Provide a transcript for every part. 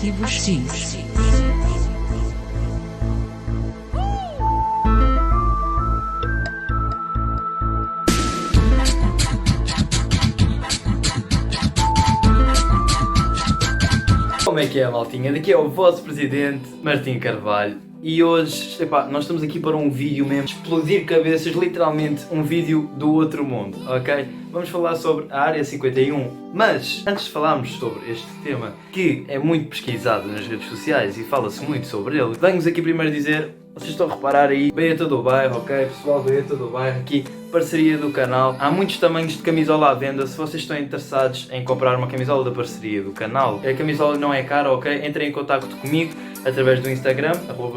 Arquivos X. Como é que é, maltinha? Daqui é o vosso presidente, Martim Carvalho. E hoje, nós estamos aqui para um vídeo mesmo, explodir cabeças, literalmente um vídeo do outro mundo, ok? Vamos falar sobre a Área 51, mas antes de falarmos sobre este tema, que é muito pesquisado nas redes sociais e fala-se muito sobre ele, venho-vos aqui primeiro dizer, vocês estão a reparar aí, Baeta do Bairro, ok? Pessoal, Baeta do Bairro aqui, parceria do canal. Há muitos tamanhos de camisola à venda, se vocês estão interessados em comprar uma camisola da parceria do canal, a camisola não é cara, ok? Entrem em contacto comigo através do Instagram,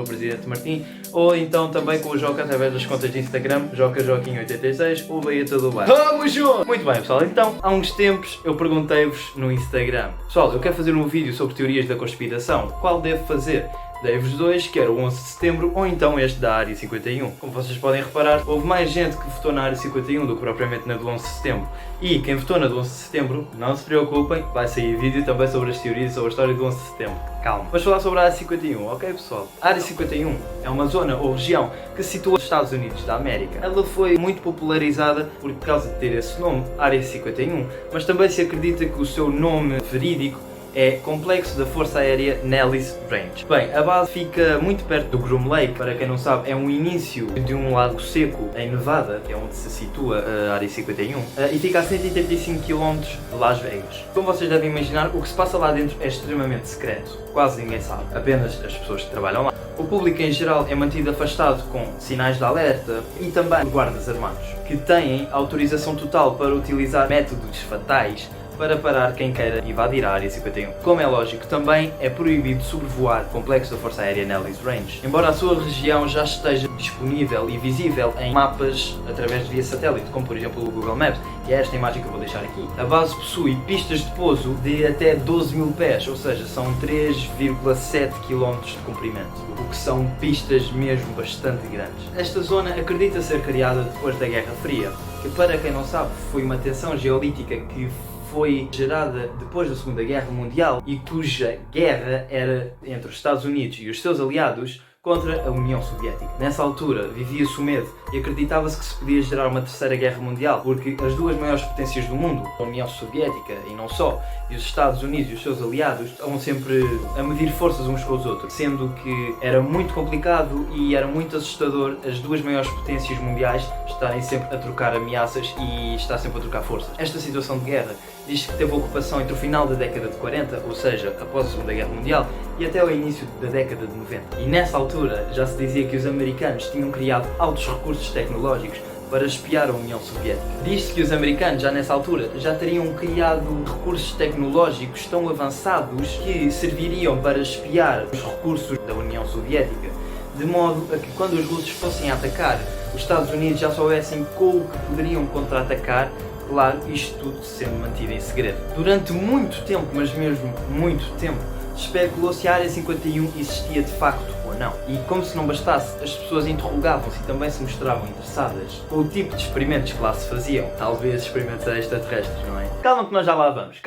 @presidentemartim, ou então também com o Joca através das contas de Instagram, JocaJoquinho86 ou Baeta do Bairro. Vamos juntos! Muito bem, pessoal, então há uns tempos eu perguntei-vos no Instagram, pessoal, eu quero fazer um vídeo sobre teorias da conspiração, qual devo fazer? Dei-vos dois, que era o 11 de setembro ou então este da Área 51. Como vocês podem reparar, houve mais gente que votou na Área 51 do que propriamente na do 11 de setembro. E quem votou na do 11 de setembro, não se preocupem, vai sair vídeo também sobre as teorias e sobre a história do 11 de setembro. Calma. Vamos falar sobre a Área 51, ok pessoal? A Área 51 é uma zona ou região que se situa nos Estados Unidos da América. Ela foi muito popularizada por causa de ter esse nome, Área 51, mas também se acredita que o seu nome verídico é Complexo da Força Aérea Nellis Range. Bem, a base fica muito perto do Groom Lake, para quem não sabe, é um início de um lago seco em Nevada, que é onde se situa a Área 51, e fica a 135 km de Las Vegas. Como vocês devem imaginar, o que se passa lá dentro é extremamente secreto, quase ninguém sabe, apenas as pessoas que trabalham lá. O público em geral é mantido afastado com sinais de alerta e também por guardas armados, que têm autorização total para utilizar métodos fatais para parar quem queira invadir a Área 51. Como é lógico, também é proibido sobrevoar o Complexo da Força Aérea Nellis Range, embora a sua região já esteja disponível e visível em mapas através de via satélite, como por exemplo o Google Maps, e é esta imagem que eu vou deixar aqui. A base possui pistas de pouso de até 12 mil pés, ou seja, são 3,7 km de comprimento, o que são pistas mesmo bastante grandes. Esta zona acredita ser criada depois da Guerra Fria, que para quem não sabe foi uma tensão geolítica que foi gerada depois da Segunda Guerra Mundial e cuja guerra era entre os Estados Unidos e os seus aliados contra a União Soviética. Nessa altura vivia-se o medo e acreditava-se que se podia gerar uma terceira guerra mundial, porque as duas maiores potências do mundo, a União Soviética e não só, e os Estados Unidos e os seus aliados, estavam sempre a medir forças uns com os outros, sendo que era muito complicado e era muito assustador as duas maiores potências mundiais estarem sempre a trocar ameaças e estar sempre a trocar forças. Esta situação de guerra diz que teve ocupação entre o final da década de 40, ou seja, após a Segunda Guerra Mundial, e até o início da década de 90. E nessa altura já se dizia que os americanos tinham criado altos recursos tecnológicos para espiar a União Soviética. Diz-se que os americanos já nessa altura já teriam criado recursos tecnológicos tão avançados que serviriam para espiar os recursos da União Soviética, de modo a que quando os russos fossem a atacar, os Estados Unidos já soubessem com o que poderiam contra-atacar. Claro, isto tudo sendo mantido em segredo. Durante muito tempo, mas mesmo muito tempo, especulou se a Área 51 existia de facto ou não. E como se não bastasse, as pessoas interrogavam-se e também se mostravam interessadas com o tipo de experimentos que lá se faziam. Talvez experimentos extraterrestres, não é? Calma que nós já lá vamos,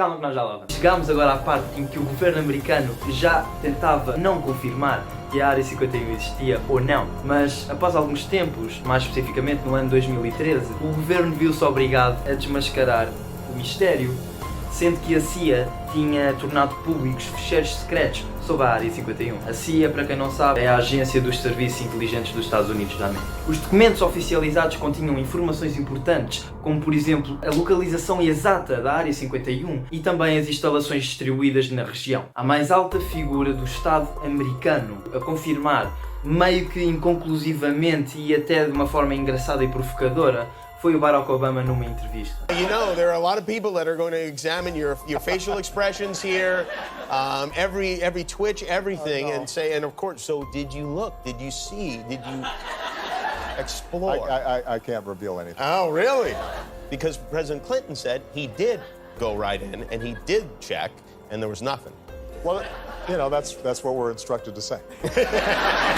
Chegámos agora à parte em que o governo americano já tentava não confirmar que a Área 51 existia ou não, mas após alguns tempos, mais especificamente no ano 2013, o governo viu-se obrigado a desmascarar o mistério, sendo que a CIA tinha tornado públicos ficheiros secretos sobre a Área 51. A CIA, para quem não sabe, é a Agência dos Serviços Inteligentes dos Estados Unidos da América. Os documentos oficializados continham informações importantes, como por exemplo a localização exata da Área 51 e também as instalações distribuídas na região. A mais alta figura do Estado americano a confirmar, meio que inconclusivamente e até de uma forma engraçada e provocadora, foi o Barack Obama numa entrevista. You know, there are a lot of people that are going to examine your facial expressions here, every twitch, everything, and say, and of course, so did you look? Did you see? Did you explore? I can't reveal anything. Oh, really? Because President Clinton said he did go right in and he did check, and there was nothing. Well, you know, that's what we're instructed to say.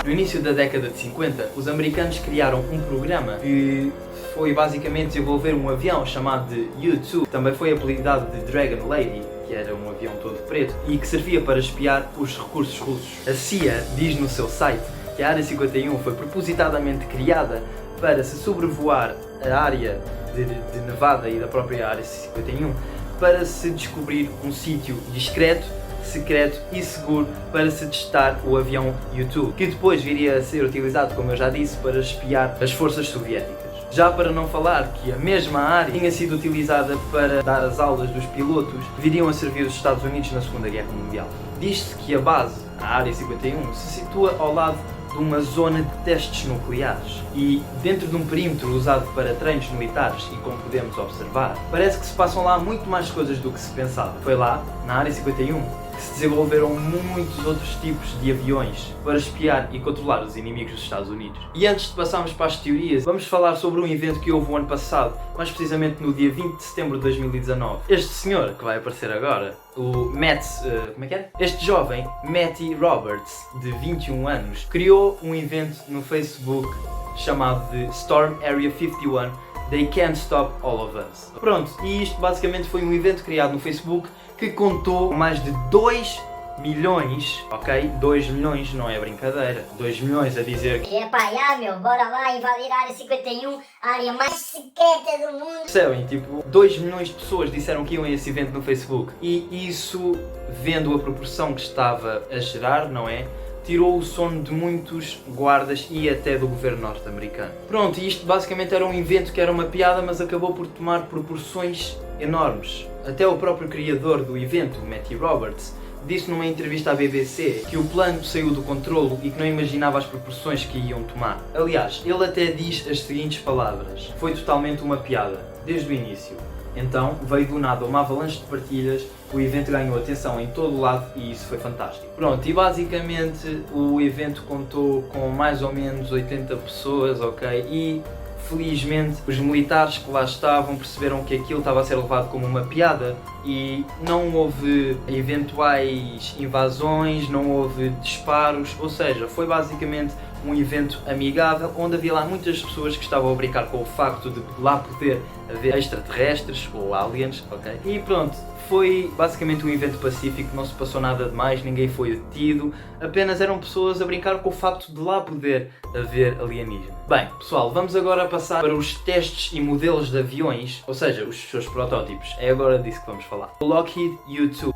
No início da década de 50, os americanos criaram um programa que foi basicamente desenvolver um avião chamado de U-2, que também foi apelidado de Dragon Lady, que era um avião todo preto e que servia para espiar os recursos russos. A CIA diz no seu site que a Área 51 foi propositadamente criada para se sobrevoar a área de Nevada e da própria Área 51 para se descobrir um sítio discreto, secreto e seguro para se testar o avião U-2, que depois viria a ser utilizado, como eu já disse, para espiar as forças soviéticas. Já para não falar que a mesma área tinha sido utilizada para dar as aulas dos pilotos que viriam a servir os Estados Unidos na Segunda Guerra Mundial. Diz-se que a base, a Área 51, se situa ao lado de uma zona de testes nucleares e dentro de um perímetro usado para treinos militares e como podemos observar, parece que se passam lá muito mais coisas do que se pensava. Foi lá, na Área 51, que se desenvolveram muitos outros tipos de aviões para espiar e controlar os inimigos dos Estados Unidos. E antes de passarmos para as teorias, vamos falar sobre um evento que houve o ano passado, mais precisamente no dia 20 de setembro de 2019. Este senhor, que vai aparecer agora, o Matt, como é que é? Este jovem, Matty Roberts, de 21 anos, criou um evento no Facebook chamado de Storm Area 51 They Can't Stop All of Us. Pronto, e isto basicamente foi um evento criado no Facebook que contou mais de 2 milhões, ok? 2 milhões não é brincadeira. 2 milhões a dizer que meu, bora lá invadir a Área 51, a área mais secreta do mundo. percebem? Tipo, 2 milhões de pessoas disseram que iam a esse evento no Facebook. E isso, vendo a proporção que estava a gerar, não é? Tirou o sono de muitos guardas e até do governo norte-americano. Pronto, e isto basicamente era um evento que era uma piada, mas acabou por tomar proporções enormes. Até o próprio criador do evento, Matty Roberts, disse numa entrevista à BBC que o plano saiu do controlo e que não imaginava as proporções que iam tomar. Aliás, ele até diz as seguintes palavras: foi totalmente uma piada, desde o início. Então veio do nada uma avalanche de partilhas, o evento ganhou atenção em todo o lado e isso foi fantástico. Pronto, e basicamente o evento contou com mais ou menos 80 pessoas, ok? E felizmente os militares que lá estavam perceberam que aquilo estava a ser levado como uma piada e não houve eventuais invasões, não houve disparos, ou seja, foi basicamente um evento amigável onde havia lá muitas pessoas que estavam a brincar com o facto de lá poder haver extraterrestres ou aliens, ok? E pronto, foi basicamente um evento pacífico, não se passou nada de mais, ninguém foi detido, apenas eram pessoas a brincar com o facto de lá poder haver alienígena. Bem, pessoal, vamos agora passar para os testes e modelos de aviões, ou seja, os seus protótipos. É agora disso que vamos falar. O Lockheed U-2.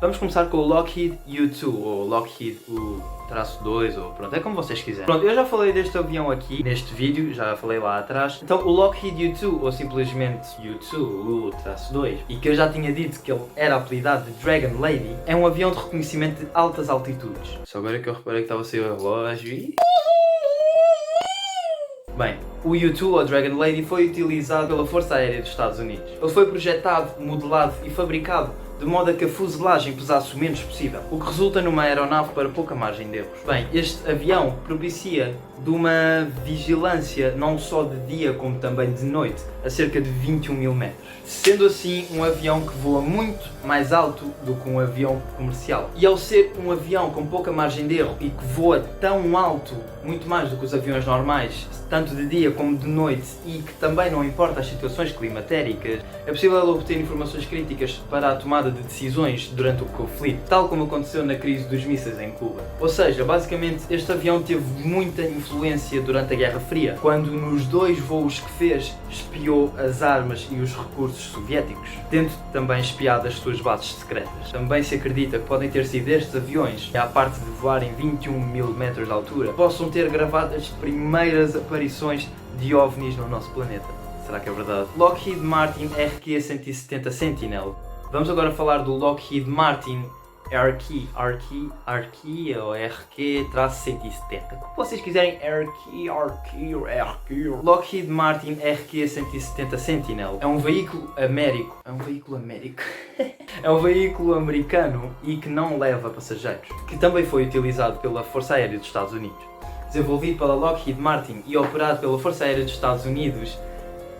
Vamos começar com o Lockheed U-2, ou Lockheed U-2, ou pronto, é como vocês quiserem. Pronto, eu já falei deste avião aqui, neste vídeo, já falei lá atrás. Então, o Lockheed U-2, ou simplesmente U-2, U-2, e que eu já tinha dito que ele era apelidado de Dragon Lady, é um avião de reconhecimento de altas altitudes. Só agora que eu reparei que estava a sair o relógio e... Bem, o U-2, ou Dragon Lady, foi utilizado pela Força Aérea dos Estados Unidos. Ele foi projetado, modelado e fabricado de modo a que a fuselagem pesasse o menos possível, o que resulta numa aeronave para pouca margem de erros. Bem, este avião propicia de uma vigilância não só de dia como também de noite, a cerca de 21 mil metros. Sendo assim um avião que voa muito mais alto do que um avião comercial. E ao ser um avião com pouca margem de erro e que voa tão alto, muito mais do que os aviões normais, tanto de dia como de noite, e que também não importa as situações climatéricas, é possível obter informações críticas para a tomada de decisões durante o conflito, tal como aconteceu na crise dos mísseis em Cuba. Ou seja, basicamente este avião teve muita influência durante a Guerra Fria, quando nos 2 voos que fez espiou as armas e os recursos soviéticos, tendo também espiado as suas bases secretas. Também se acredita que podem ter sido estes aviões, à parte de voar em 21 mil metros de altura, possam ter gravado as primeiras aparições de OVNIs no nosso planeta. Será que é verdade? Lockheed Martin RQ-170 Sentinel. Vamos agora falar do Lockheed Martin RQ ou RQ-170. Como vocês quiserem, RQ. Lockheed Martin RQ-170 Sentinel é um veículo américo. É um veículo americano e que não leva passageiros, que também foi utilizado pela Força Aérea dos Estados Unidos. Desenvolvido pela Lockheed Martin e operado pela Força Aérea dos Estados Unidos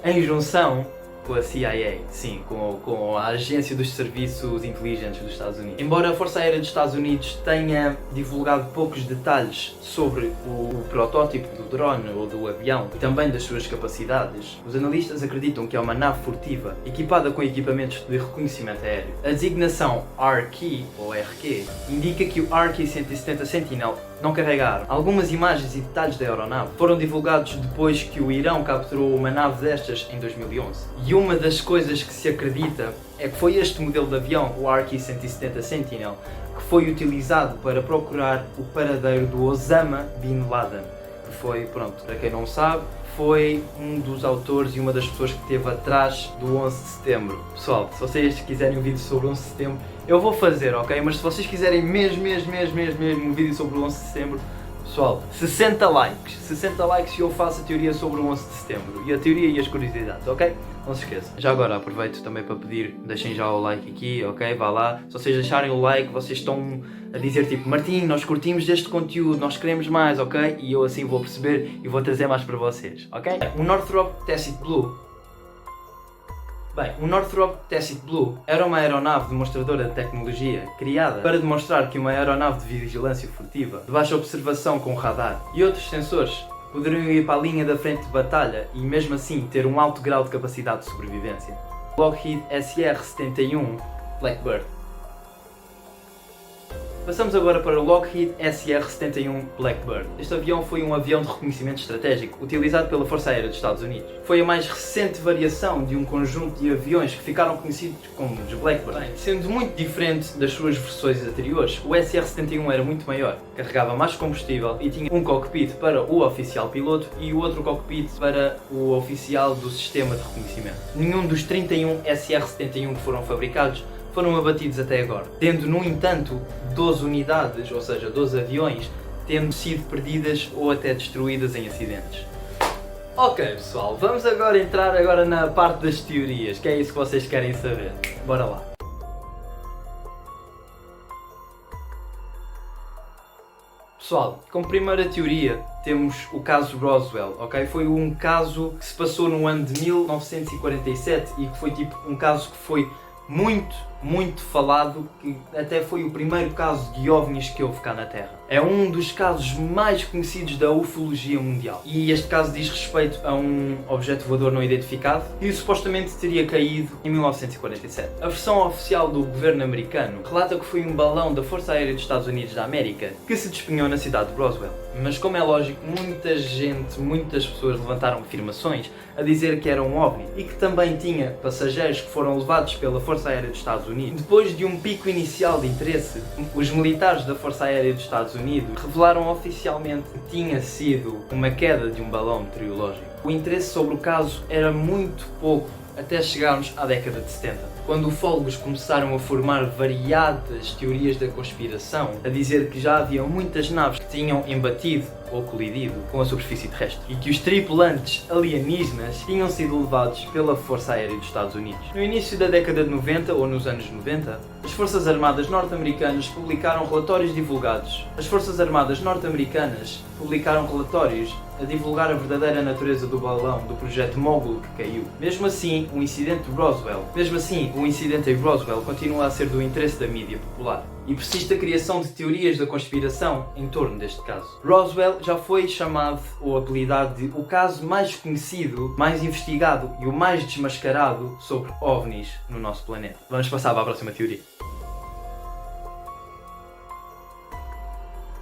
em junção com a CIA, sim, com a Agência dos Serviços Inteligentes dos Estados Unidos. Embora a Força Aérea dos Estados Unidos tenha divulgado poucos detalhes sobre o protótipo do drone ou do avião e também das suas capacidades, os analistas acreditam que é uma nave furtiva equipada com equipamentos de reconhecimento aéreo. A designação RQ ou RQ indica que o RQ-170 Sentinel não carrega arma. Algumas imagens e detalhes da aeronave foram divulgados depois que o Irão capturou uma nave destas em 2011. E uma das coisas que se acredita é que foi este modelo de avião, o RQ-170 Sentinel, que foi utilizado para procurar o paradeiro do Osama Bin Laden, que foi, pronto, para quem não sabe, foi um dos autores e uma das pessoas que esteve atrás do 11 de setembro. Pessoal, se vocês quiserem um vídeo sobre o 11 de setembro, eu vou fazer, ok? Mas se vocês quiserem mesmo um vídeo sobre o 11 de setembro, pessoal, 60 likes e eu faço a teoria sobre o 11 de setembro. E a teoria e as curiosidades, ok? Não se esqueçam. Já agora aproveito também para pedir, deixem já o like aqui, ok? Vá lá. Se vocês deixarem o like, vocês estão a dizer tipo, Martim, nós curtimos deste conteúdo, nós queremos mais, ok? E eu assim vou perceber e vou trazer mais para vocês, ok? O Northrop Tacit Blue. Bem, o Northrop Tacit Blue era uma aeronave demonstradora de tecnologia criada para demonstrar que uma aeronave de vigilância furtiva, de baixa observação com radar e outros sensores poderiam ir para a linha da frente de batalha e mesmo assim ter um alto grau de capacidade de sobrevivência. Lockheed SR-71 Blackbird. Passamos agora para o Lockheed SR-71 Blackbird. Este avião foi um avião de reconhecimento estratégico utilizado pela Força Aérea dos Estados Unidos. Foi a mais recente variação de um conjunto de aviões que ficaram conhecidos como os Blackbird. Bem, sendo muito diferente das suas versões anteriores, o SR-71 era muito maior, carregava mais combustível e tinha um cockpit para o oficial piloto e o outro cockpit para o oficial do sistema de reconhecimento. Nenhum dos 31 SR-71 que foram fabricados foram abatidos até agora, tendo no entanto 12 unidades, ou seja, 12 aviões, tendo sido perdidas ou até destruídas em acidentes. Ok pessoal, vamos agora entrar na parte das teorias, que é isso que vocês querem saber. Bora lá. Pessoal, como primeira teoria temos o caso Roswell, ok? Foi um caso que se passou no ano de 1947 e que foi tipo um caso que foi muito falado, que até foi o primeiro caso de OVNIs que houve cá na Terra. É um dos casos mais conhecidos da ufologia mundial. E este caso diz respeito a um objeto voador não identificado que supostamente teria caído em 1947. A versão oficial do governo americano relata que foi um balão da Força Aérea dos Estados Unidos da América que se despenhou na cidade de Roswell. Mas como é lógico, muitas pessoas levantaram afirmações a dizer que era um OVNI e que também tinha passageiros que foram levados pela Força Aérea dos Estados Unidos. Depois de um pico inicial de interesse, os militares da Força Aérea dos Estados Unidos revelaram oficialmente que tinha sido uma queda de um balão meteorológico. O interesse sobre o caso era muito pouco até chegarmos à década de 70, quando ufólogos começaram a formar variadas teorias da conspiração, a dizer que já havia muitas naves que tinham embatido ou colidido com a superfície terrestre e que os tripulantes alienígenas tinham sido levados pela Força Aérea dos Estados Unidos. No início da década de 90 ou nos anos 90, as Forças Armadas norte-americanas publicaram relatórios divulgados. As Forças Armadas norte-americanas publicaram relatórios a divulgar a verdadeira natureza do balão do projeto Mogul que caiu. Mesmo assim, o incidente em Roswell continua a ser do interesse da mídia popular e persiste a criação de teorias da conspiração em torno deste caso. Roswell já foi chamado ou apelidado de o caso mais conhecido, mais investigado e o mais desmascarado sobre OVNIs no nosso planeta. Vamos passar para a próxima teoria.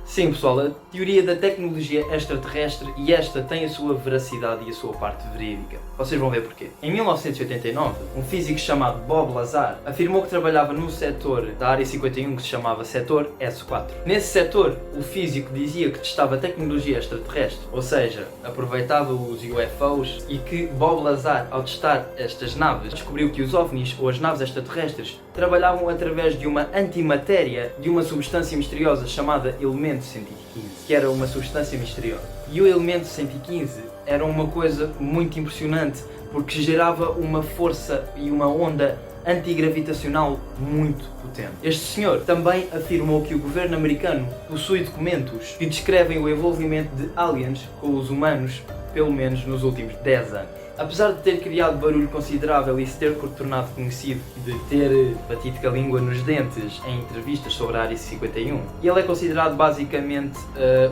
Sim pessoal, a teoria da tecnologia extraterrestre, e esta tem a sua veracidade e a sua parte verídica. Vocês vão ver porquê. Em 1989, um físico chamado Bob Lazar afirmou que trabalhava no setor da Área 51 que se chamava Setor S4. Nesse setor, o físico dizia que testava tecnologia extraterrestre, ou seja, aproveitava os UFOs, e que Bob Lazar, ao testar estas naves, descobriu que os OVNIs, ou as naves extraterrestres, trabalhavam através de uma antimatéria de uma substância misteriosa chamada elemento 115, que era uma substância misteriosa. E o elemento 115 era uma coisa muito impressionante, porque gerava uma força e uma onda antigravitacional muito potente. Este senhor também afirmou que o governo americano possui documentos que descrevem o envolvimento de aliens com os humanos, pelo menos nos últimos 10 anos. Apesar de ter criado barulho considerável e se ter tornado conhecido de ter batido com a língua nos dentes em entrevistas sobre a Área 51, ele é considerado basicamente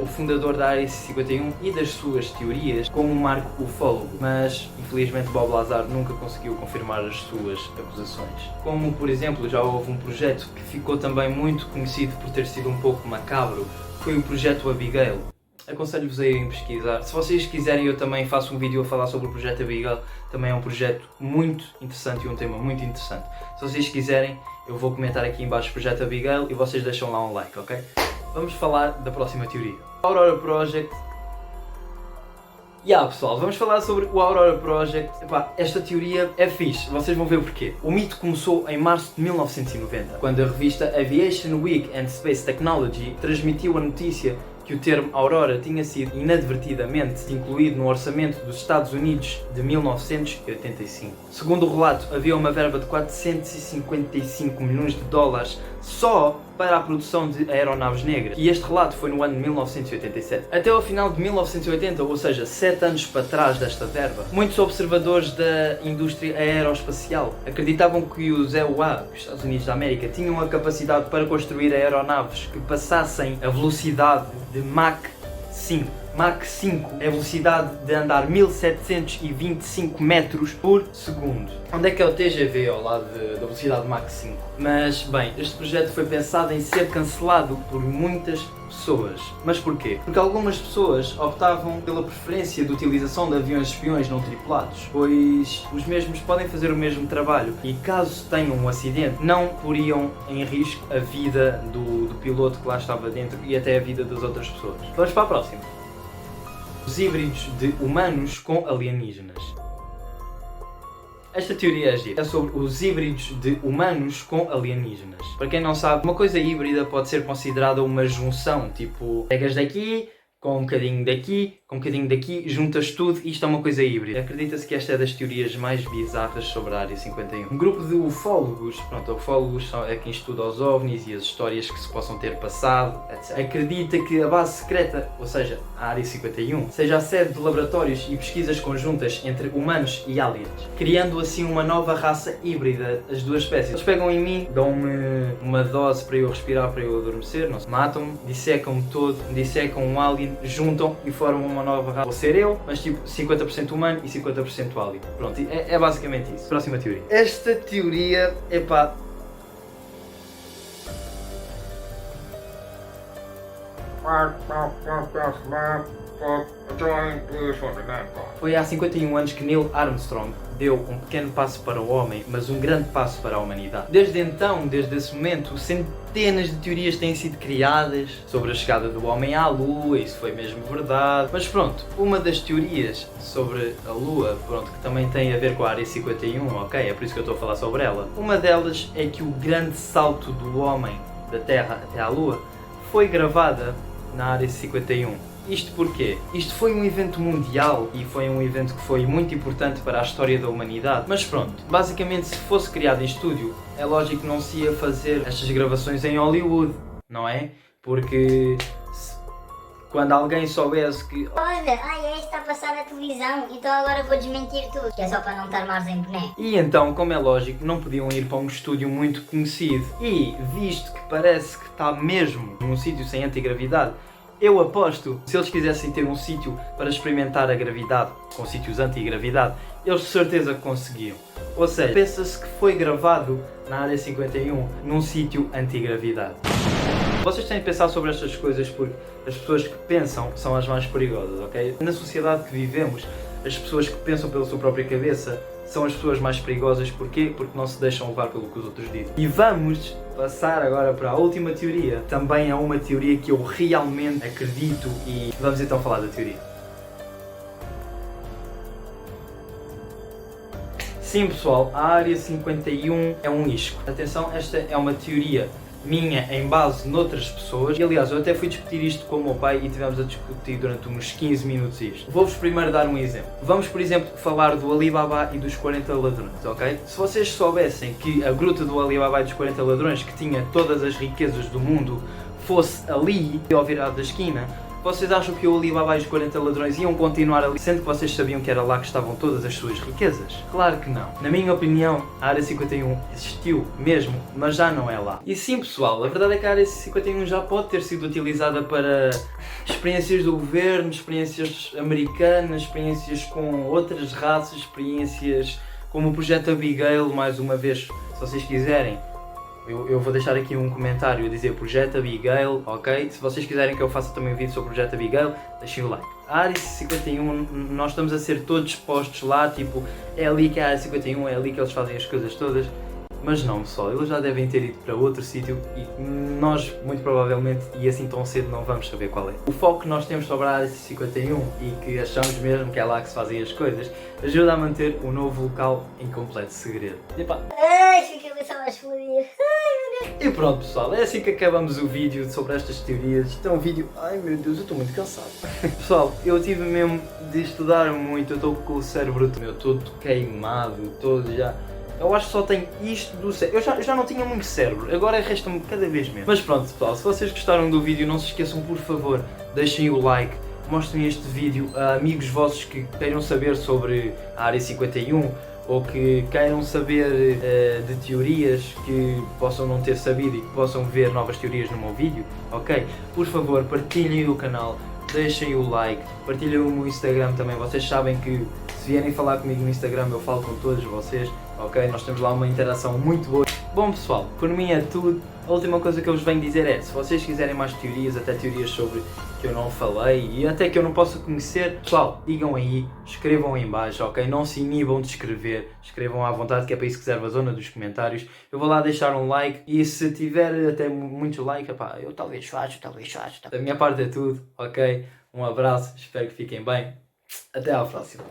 o fundador da Área 51 e das suas teorias como um marco ufólogo, mas infelizmente Bob Lazar nunca conseguiu confirmar as suas acusações. Como por exemplo, já houve um projeto que ficou também muito conhecido por ter sido um pouco macabro, foi o projeto Abigail. Aconselho-vos a irem pesquisar. Se vocês quiserem, eu também faço um vídeo a falar sobre o projeto Abigail. Também é um projeto muito interessante e um tema muito interessante. Se vocês quiserem, eu vou comentar aqui em baixo o projeto Abigail e vocês deixam lá um like, ok? Vamos falar da próxima teoria. Aurora Project. Pessoal, vamos falar sobre o Aurora Project. Esta teoria é fixe, vocês vão ver o porquê. O mito começou em março de 1990, quando a revista Aviation Week and Space Technology transmitiu a notícia que o termo Aurora tinha sido inadvertidamente incluído no orçamento dos Estados Unidos de 1985. Segundo o relato, havia uma verba de 455 milhões de dólares só para a produção de aeronaves negras, e este relato foi no ano de 1987. Até ao final de 1980, ou seja, 7 anos para trás desta verba, muitos observadores da indústria aeroespacial acreditavam que os EUA, os Estados Unidos da América, tinham a capacidade para construir aeronaves que passassem a velocidade de Mach 5. Mach 5 é a velocidade de andar 1725 metros por segundo. Onde é que é o TGV ao lado da velocidade de Mach 5? Mas, bem, este projeto foi pensado em ser cancelado por muitas pessoas. Mas porquê? Porque algumas pessoas optavam pela preferência de utilização de aviões espiões não tripulados, pois os mesmos podem fazer o mesmo trabalho e caso tenham um acidente, não poriam em risco a vida do piloto que lá estava dentro e até a vida das outras pessoas. Vamos para a próxima. Os híbridos de humanos com alienígenas. Esta teoria é gira. É sobre os híbridos de humanos com alienígenas. Para quem não sabe, uma coisa híbrida pode ser considerada uma junção, tipo, pegas daqui, com um bocadinho daqui, juntas tudo e isto é uma coisa híbrida. Acredita-se que esta é das teorias mais bizarras sobre a Área 51. Um grupo de ufólogos, ufólogos é quem estuda os OVNIs e as histórias que se possam ter passado, etc. Acredita que a base secreta, ou seja, a Área 51, seja a sede de laboratórios e pesquisas conjuntas entre humanos e aliens, criando assim uma nova raça híbrida, as duas espécies. Eles pegam em mim, dão-me uma dose para eu respirar, para eu adormecer, não se matam-me, dissecam-me todo, dissecam um alien, juntam e formam uma nova raça. Vou ser eu, mas tipo 50% humano e 50% alien. Pronto, é basicamente isso. Próxima teoria. Esta teoria, foi há 51 anos que Neil Armstrong deu um pequeno passo para o homem, mas um grande passo para a humanidade. Desde então, desde esse momento, centenas de teorias têm sido criadas sobre a chegada do homem à Lua, isso foi mesmo verdade. Mas pronto, uma das teorias sobre a Lua, que também tem a ver com a Área 51, ok? É por isso que eu estou a falar sobre ela. Uma delas é que o grande salto do homem da Terra até à Lua foi gravada na Área 51. Isto porquê? Isto foi um evento mundial e foi um evento que foi muito importante para a história da humanidade. Mas pronto, basicamente se fosse criado em estúdio, é lógico que não se ia fazer estas gravações em Hollywood, não é? Porque quando alguém soubesse que... Olha, este está a passar na televisão, então agora vou desmentir tudo. Que é só para não estar mais em boné. E então, como é lógico, não podiam ir para um estúdio muito conhecido. E, visto que parece que está mesmo num sítio sem antigravidade, eu aposto, se eles quisessem ter um sítio para experimentar a gravidade, com sítios anti-gravidade, eles de certeza conseguiam. Ou seja, pensa-se que foi gravado na Área 51, num sítio anti-gravidade. Vocês têm de pensar sobre estas coisas porque as pessoas que pensam são as mais perigosas, ok? Na sociedade que vivemos, as pessoas que pensam pela sua própria cabeça são as pessoas mais perigosas. Porquê? Porque não se deixam levar pelo que os outros dizem. E vamos passar agora para a última teoria. Também é uma teoria que eu realmente acredito e vamos então falar da teoria. Sim pessoal, a Área 51 é um isco. Atenção, esta é uma teoria minha em base noutras pessoas e aliás eu até fui discutir isto com o meu pai e tivemos a discutir durante uns 15 minutos isto. Vou-vos primeiro dar um exemplo. Vamos por exemplo falar do Alibaba e dos 40 ladrões, ok? Se vocês soubessem que a gruta do Alibaba e dos 40 ladrões, que tinha todas as riquezas do mundo, fosse ali, ao virar da esquina, Vocês acham que o Alibaba e os 40 ladrões iam continuar ali, sendo que vocês sabiam que era lá que estavam todas as suas riquezas? Claro que não. Na minha opinião, a Área 51 existiu mesmo, mas já não é lá. E sim, pessoal, a verdade é que a Área 51 já pode ter sido utilizada para experiências do governo, experiências americanas, experiências com outras raças, experiências como o Projeto Abigail, mais uma vez, se vocês quiserem. Eu vou deixar aqui um comentário a dizer Projeto Abigail, ok? Se vocês quiserem que eu faça também um vídeo sobre o Projeto Abigail, deixem o like. A Área 51, nós estamos a ser todos postos lá, tipo, é ali que é a Área 51, é ali que eles fazem as coisas todas. Mas não, pessoal, eles já devem ter ido para outro sítio e nós, muito provavelmente, e assim tão cedo, não vamos saber qual é. O foco que nós temos sobre a Área 51 e que achamos mesmo que é lá que se fazem as coisas, ajuda a manter o novo local em completo segredo. E pá, Ai, fica a só a explodir. e pronto, pessoal, é assim que acabamos o vídeo sobre estas teorias. Isto é um vídeo... Ai meu Deus, eu estou muito cansado. Pessoal, eu tive mesmo de estudar muito, eu estou com o cérebro todo queimado, todo já... Eu acho que só tenho isto do cérebro. Eu já não tinha muito cérebro, agora resta-me cada vez menos. Mas pronto, pessoal, se vocês gostaram do vídeo, não se esqueçam, por favor, deixem o like, mostrem este vídeo a amigos vossos que queiram saber sobre a Área 51 ou que queiram saber de teorias que possam não ter sabido e que possam ver novas teorias no meu vídeo, ok? Por favor, partilhem o canal, deixem o like, partilhem o meu Instagram também. Vocês sabem que se vierem falar comigo no Instagram eu falo com todos vocês, ok? Nós temos lá uma interação muito boa. Bom pessoal, por mim é tudo. A última coisa que eu vos venho dizer é, se vocês quiserem mais teorias, até teorias sobre que eu não falei e até que eu não possa conhecer, pessoal, digam aí, escrevam aí em baixo, ok? Não se inibam de escrever, escrevam à vontade, que é para isso que serve a zona dos comentários. Eu vou lá deixar um like e se tiver até muitos likes, epá, eu talvez faço. Da minha parte é tudo, ok? Um abraço, espero que fiquem bem. Até à próxima.